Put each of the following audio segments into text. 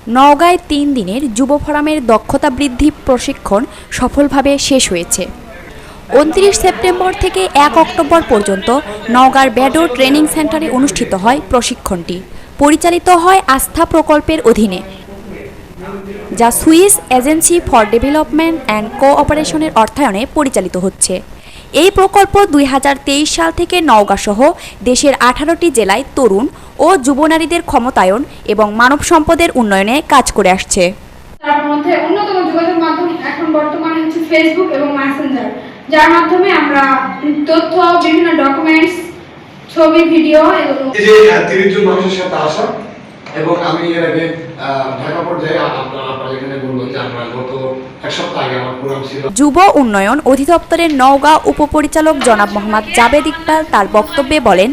নওগাঁয় ৩ দিনের যুব ফোরামের দক্ষতা বৃদ্ধি প্রশিক্ষণ সফলভাবে শেষ হয়েছে। ২৯ সেপ্টেম্বর থেকে ১ অক্টোবর পর্যন্ত নওগাঁর ব্যাডো ট্রেনিং সেন্টারে অনুষ্ঠিত হয় প্রশিক্ষণটি। পরিচালিত হয় আস্থা প্রকল্পের অধীনে, যা Swiss agency for development and কোঅপারেশনের অর্থায়নে পরিচালিত হচ্ছে। এই প্রকল্প ২০২৩ সাল থেকে নওগাঁ সহ দেশের ১৮টি জেলায় তরুণ ও যুব নারীদের ক্ষমতায়ন এবং মানব সম্পদের উন্নয়নে কাজ করে আসছে। তার মধ্যে অন্যতম যোগাযোগ মাধ্যম এখন বর্তমানে হচ্ছে ফেসবুক এবং মেসেঞ্জার, যার মাধ্যমে আমরা তথ্য, বিভিন্ন ডকুমেন্টস, ছবি, ভিডিও এবং এই যে ৩০ জন মানুষের সাথে আসা, এবং আমি এর আগে ঢাকা পর্যায়ে আপনারা এখানে বললেন যে আমরা গত এক সপ্তাহ আগে আমার প্রোগ্রাম ছিল। যুব উন্নয়ন অধিদপ্তরের নওগাঁ উপপরিচালক জনাব মোহাম্মদ জাবেদ ইকবাল তার বক্তব্যে বলেন,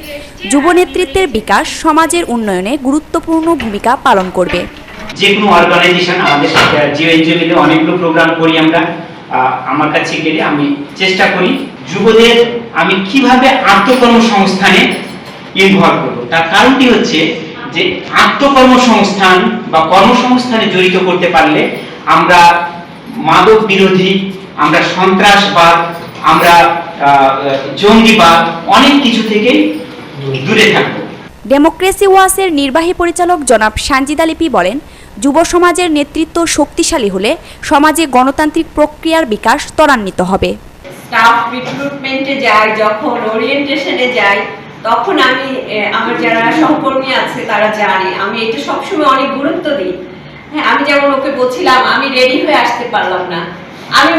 যুব নেতৃত্বের বিকাশ সমাজের উন্নয়নে গুরুত্বপূর্ণ ভূমিকা পালন করবে। যে কোনো অর্গানাইজেশন, আমাদের জিও এনজিও মিলে অনেকগুলো প্রোগ্রাম করি আমরা। আমার কাছে গেলে আমি চেষ্টা করি যুবদের আমি কিভাবে আত্মকর্মসংস্থানে ইনভলভ করব। তার কারণটি হচ্ছে যে আত্মকর্মসংস্থান বা কর্মসংস্থানে জড়িত করতে পারলে আমরা মাদক বিরোধী, আমরা সন্ত্রাসবাদ, আমরা জঙ্গিবাদ অনেক কিছু থেকে দূরে থাকব। ডেমোক্রেসি ওয়াচের নির্বাহী পরিচালক জনাব সানজিদা লিপি বলেন, যুব সমাজের নেতৃত্ব শক্তিশালী হলে সমাজে গণতান্ত্রিক প্রক্রিয়ার বিকাশ ত্বরান্বিত হবে। স্টাফ রিক্রুটমেন্টে যাই, যখন ওরিয়েন্টেশনে যাই, তখন আমি আমার যারা সহকর্মী আছে তারা জানে আমি এটা সবসময় অনেক গুরুত্ব দিই। হ্যাঁ, আমি যেমন ওকে বলছিলাম আমি রেডি হয়ে আসতে পারলাম না, আমি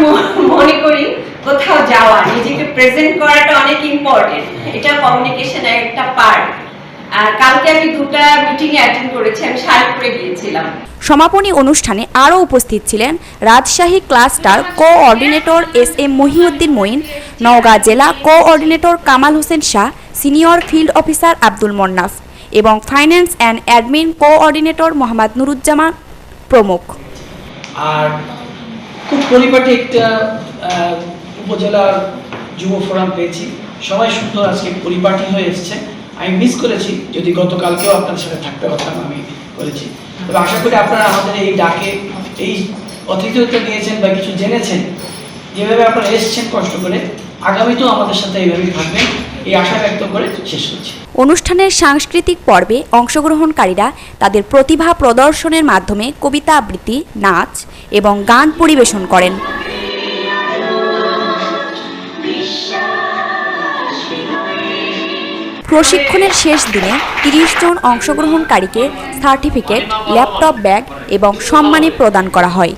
মনে করি কোথাও যাওয়া, নিজেকে প্রেজেন্ট করাটা অনেক ইম্পর্টেন্ট। এটা কমিউনিকেশনের একটা পার্ট। আর কালকে আমি 2টা মিটিংয়ে অ্যাটেন্ড করেছি, আমি শাড়ি পরে গিয়েছিলাম। সমাপনী অনুষ্ঠানে আরও উপস্থিত ছিলেন Rajshahi cluster coordinator S M. Mohiuddin Moin, Naogaon জেলা coordinator Kamal Hossain Shah, senior field officer Abdul Mannaf এবং finance and admin coordinator Mohammad Nuruzzaman প্রমুখ। আর খুব পরিপাটি একটা উপজেলার যুব ফোরাম পেয়েছি, সবাই সুন্দর আজকে পরিপাটি হয়ে এসেছে। আমি মিস করেছি, যদি গতকালকেও আপনাদের সাথে থাকতে পারতাম, আমি করেছি। তবে আশা করি আপনারা আমাদের এই ডাকে, এই অতিথিত্ব নিয়েছেন বা কিছু জেনেছেন, যেভাবে আপনারা এসেছেন কষ্ট করে, আগামীতেও আমাদের সাথে এইভাবেই থাকবেন, এই আশা ব্যক্ত করে শেষ করছি। অনুষ্ঠানের সাংস্কৃতিক পর্বে অংশগ্রহণকারীরা তাদের প্রতিভা প্রদর্শনের মাধ্যমে কবিতা আবৃত্তি, নাচ এবং গান পরিবেশন করেন। প্রশিক্ষণের শেষ দিনে ৩০ জন অংশগ্রহণকারীকে সার্টিফিকেট, ল্যাপটপ ব্যাগ এবং সম্মানী প্রদান করা হয়।